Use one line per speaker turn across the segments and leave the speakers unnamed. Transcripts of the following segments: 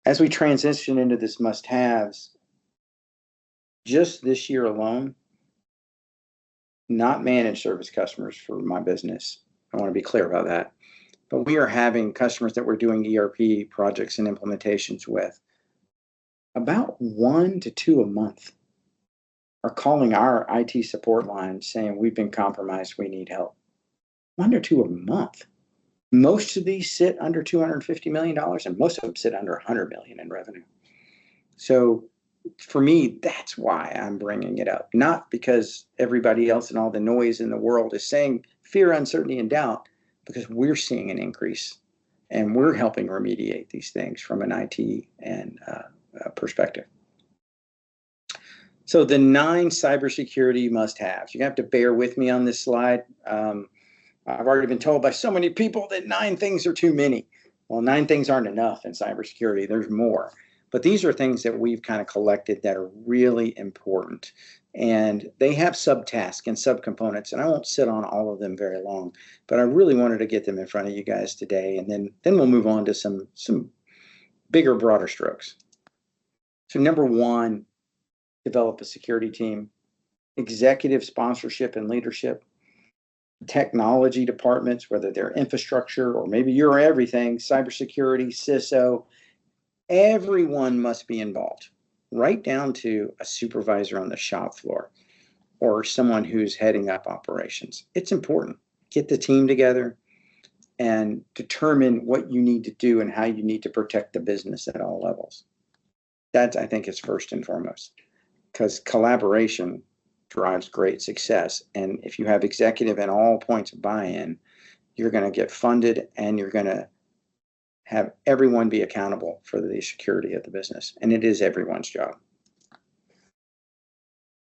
as we transition into this must-haves, just this year alone, not managed service customers for my business. I want to be clear about that. But we are having customers that we're doing ERP projects and implementations with. About 1 to 2 a month are calling our IT support line saying we've been compromised, we need help. 1 or 2 a month. Most of these sit under $250 million, and most of them sit under $100 million in revenue. So for me, that's why I'm bringing it up, not because everybody else and all the noise in the world is saying fear, uncertainty, and doubt, because we're seeing an increase and we're helping remediate these things from an IT and perspective. So the 9 cybersecurity must-haves. You have to bear with me on this slide. I've already been told by so many people that 9 things are too many. Well, 9 things aren't enough in cybersecurity. There's more. But these are things that we've kind of collected that are really important. And they have subtasks and subcomponents, and I won't sit on all of them very long, but I really wanted to get them in front of you guys today, and then we'll move on to some bigger, broader strokes. So number 1, develop a security team, executive sponsorship and leadership, technology departments, whether they're infrastructure or maybe you're everything, cybersecurity, CISO, everyone must be involved, right down to a supervisor on the shop floor or someone who's heading up operations. It's important. Get the team together and determine what you need to do and how you need to protect the business at all levels. That, I think, is first and foremost, because collaboration drives great success. And if you have executive and all points of buy-in, you're going to get funded and you're going to have everyone be accountable for the security of the business. And it is everyone's job.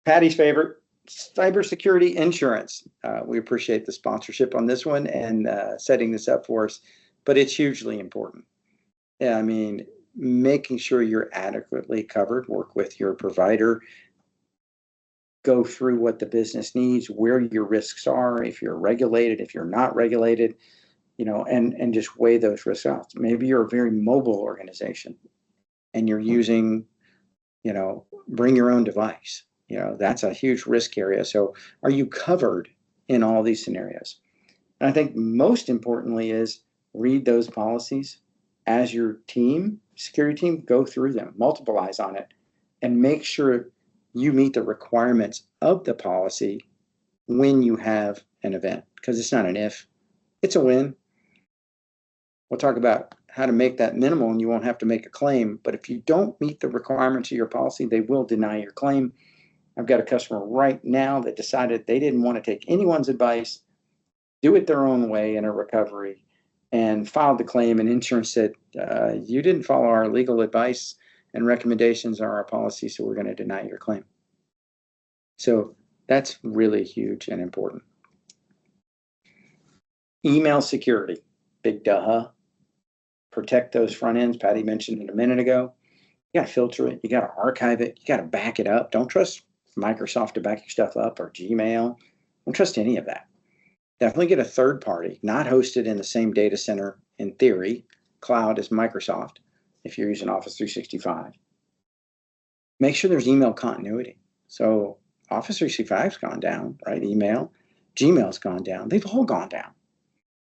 Patty's favorite, cybersecurity insurance. We appreciate the sponsorship on this one and setting this up for us, but it's hugely important. I mean, making sure you're adequately covered, work with your provider, go through what the business needs, where your risks are, if you're regulated, if you're not regulated, and just weigh those risks out. Maybe you're a very mobile organization and you're using, bring your own device. That's a huge risk area. So are you covered in all these scenarios? And I think most importantly is read those policies as your team, security team, go through them, multipleize on it, and make sure you meet the requirements of the policy when you have an event, because it's not an if, it's a when. We'll talk about how to make that minimal and you won't have to make a claim. But if you don't meet the requirements of your policy, they will deny your claim. I've got a customer right now that decided they didn't want to take anyone's advice, do it their own way in a recovery, and filed the claim. And insurance said, you didn't follow our legal advice and recommendations on our policy, so we're going to deny your claim. So that's really huge and important. Email security, big duh. Protect those front ends. Patty mentioned it a minute ago. You got to filter it. You got to archive it. You got to back it up. Don't trust Microsoft to back your stuff up or Gmail. Don't trust any of that. Definitely get a third party, not hosted in the same data center in theory, cloud as Microsoft, if you're using Office 365. Make sure there's email continuity. So Office 365's gone down, right? Email, Gmail's gone down. They've all gone down.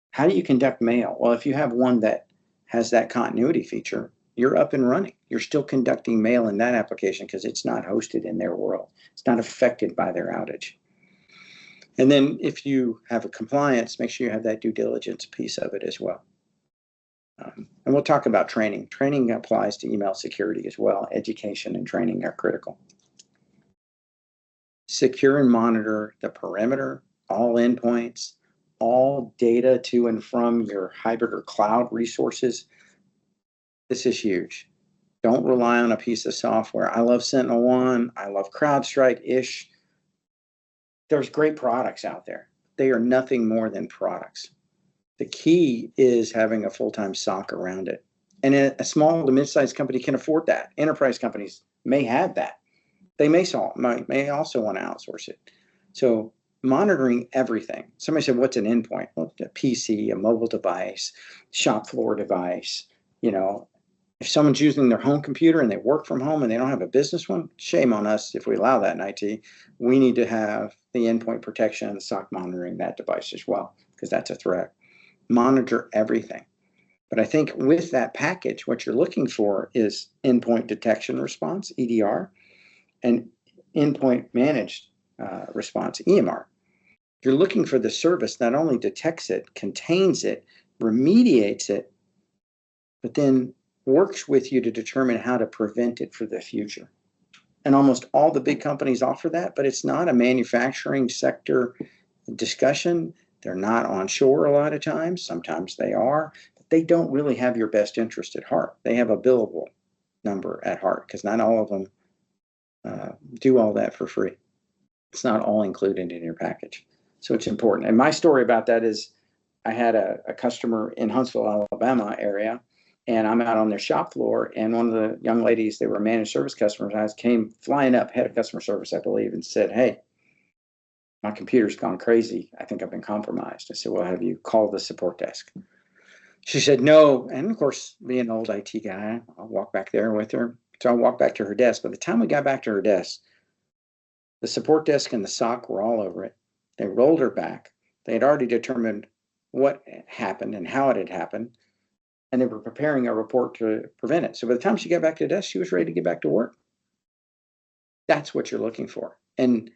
How do you conduct mail? Well, if you have one that has that continuity feature, you're up and running. You're still conducting mail in that application because it's not hosted in their world. It's not affected by their outage. And then if you have a compliance, make sure you have that due diligence piece of it as well. And we'll talk about training. Training applies to email security as well. Education and training are critical. Secure and monitor the perimeter, all endpoints, all data to and from your hybrid or cloud resources. This is huge. Don't rely on a piece of software. I love SentinelOne. I love CrowdStrike-ish. There's great products out there. They are nothing more than products. The key is having a full-time SOC around it. And a small to mid-sized company can afford that. Enterprise companies may have that. They may also want to outsource it. So monitoring everything. Somebody said, what's an endpoint? Well, a PC, a mobile device, shop floor device, If someone's using their home computer and they work from home and they don't have a business one, shame on us if we allow that in IT. We need to have the endpoint protection and the SOC monitoring that device as well, because that's a threat. Monitor everything. But I think with that package, what you're looking for is endpoint detection response, EDR, and endpoint managed response, EMR. You're looking for the service not only detects it, contains it, remediates it, but then works with you to determine how to prevent it for the future. And almost all the big companies offer that, but it's not a manufacturing sector discussion. They're not onshore a lot of times. Sometimes they are, but they don't really have your best interest at heart. They have a billable number at heart, because not all of them do all that for free. It's not all included in your package. So it's important. And my story about that is I had a customer in Huntsville, Alabama area, and I'm out on their shop floor, and one of the young ladies, they were managed service customers, came flying up, head of customer service, I believe, and said, "Hey, my computer's gone crazy. I think I've been compromised." I said, "Well, have you called the support desk?" She said, "No." And of course, being an old IT guy, I'll walk back there with her. So I walked back to her desk. By the time we got back to her desk, the support desk and the SOC were all over it. They rolled her back. They had already determined what happened and how it had happened, and they were preparing a report to prevent it. So by the time she got back to the desk, she was ready to get back to work. That's what you're looking for. And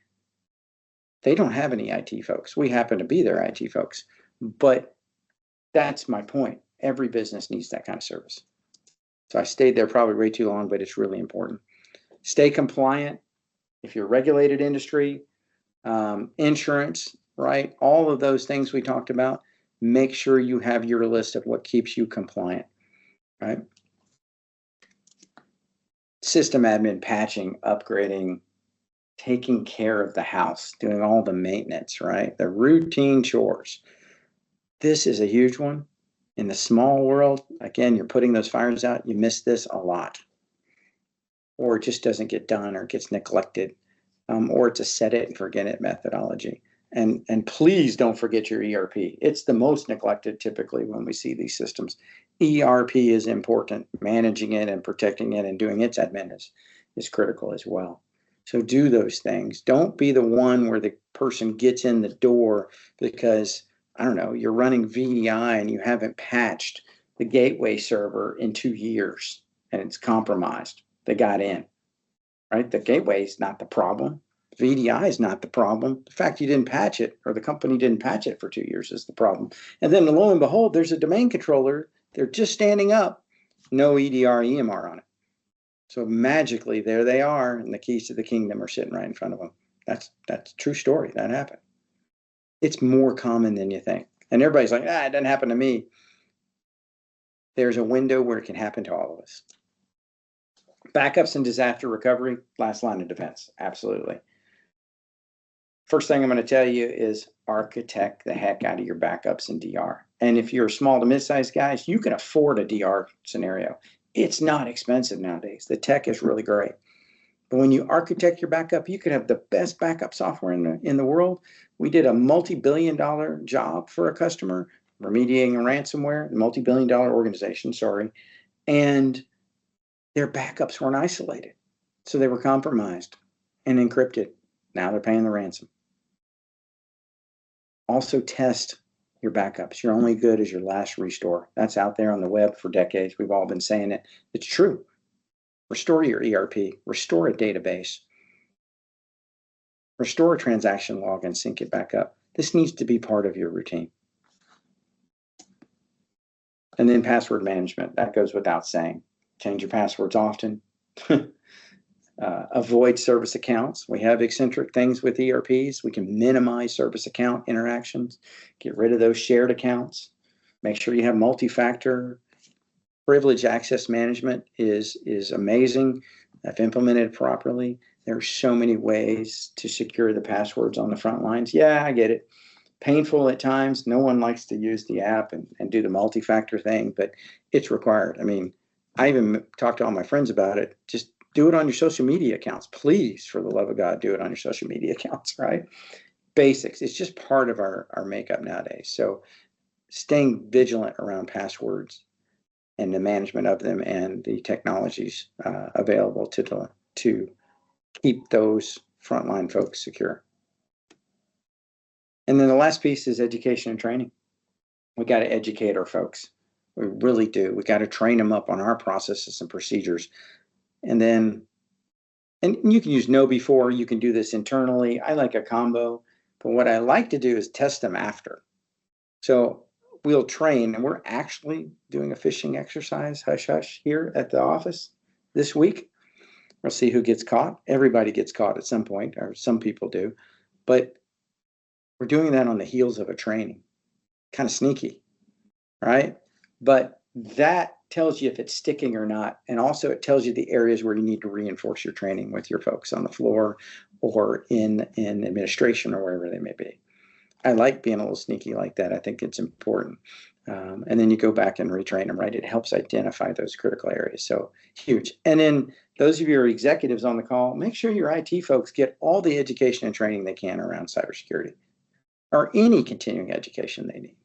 they don't have any IT folks. We happen to be their IT folks. But that's my point. Every business needs that kind of service. So I stayed there probably way too long, but it's really important. Stay compliant. If you're a regulated industry, insurance, right? All of those things we talked about, make sure you have your list of what keeps you compliant, right? System admin, patching, upgrading, taking care of the house, doing all the maintenance, right? The routine chores. This is a huge one. In the small world, again, you're putting those fires out, you miss this a lot. Or it just doesn't get done, or gets neglected, or it's a set it and forget it methodology. And please don't forget your ERP. It's the most neglected typically when we see these systems. ERP is important. Managing it and protecting it and doing its admin is critical as well. So do those things. Don't be the one where the person gets in the door because, I don't know, you're running VDI and you haven't patched the gateway server in 2 years and it's compromised. They got in, right? The gateway is not the problem. VDI is not the problem. The fact you didn't patch it, or the company didn't patch it for 2 years, is the problem. And then lo and behold, there's a domain controller. They're just standing up, no EDR, EMR on it. So magically, there they are, and the keys to the kingdom are sitting right in front of them. That's a true story. That happened. It's more common than you think. And everybody's like, it doesn't happen to me. There's a window where it can happen to all of us. Backups and disaster recovery, last line of defense. Absolutely. First thing I'm going to tell you is architect the heck out of your backups and DR. And if you're small to mid-sized guys, you can afford a DR scenario. It's not expensive nowadays. The tech is really great. But when you architect your backup, you could have the best backup software in the world. We did a multi-billion-dollar job for a customer, remediating a ransomware, multi-billion-dollar organization, sorry. And their backups weren't isolated. So they were compromised and encrypted. Now they're paying the ransom. Also test your backups. You're only good as your last restore. That's out there on the web for decades. We've all been saying it. It's true. Restore your ERP. Restore a database. Restore a transaction log and sync it back up. This needs to be part of your routine. And then password management. That goes without saying. Change your passwords often. Avoid service accounts. We have eccentric things with ERPs. We can minimize service account interactions, get rid of those shared accounts, make sure you have multi-factor. Privilege access management is amazing. If implemented properly, there are so many ways to secure the passwords on the front lines. Yeah, I get it. Painful at times. No one likes to use the app and do the multi-factor thing, but it's required. I mean, I even talked to all my friends about it. Just do it on your social media accounts. Please, for the love of God, do it on your social media accounts, right? Basics. It's just part of our makeup nowadays. So staying vigilant around passwords. and the management of them and the technologies available to keep those frontline folks secure. And then the last piece is education and training. We got to educate our folks. We really do. We got to train them up on our processes and procedures. And then, and you can use know before, you can do this internally. I like a combo, but what I like to do is test them after. So we'll train, and we're actually doing a phishing exercise, hush hush, here at the office this week. We'll see who gets caught. Everybody gets caught at some point, or some people do, but we're doing that on the heels of a training. Kind of sneaky, right? But that tells you if it's sticking or not. And also it tells you the areas where you need to reinforce your training with your folks on the floor or in administration or wherever they may be. I like being a little sneaky like that. I think it's important. And then you go back and retrain them, right? It helps identify those critical areas. So huge. And then those of your executives on the call, make sure your IT folks get all the education and training they can around cybersecurity or any continuing education they need.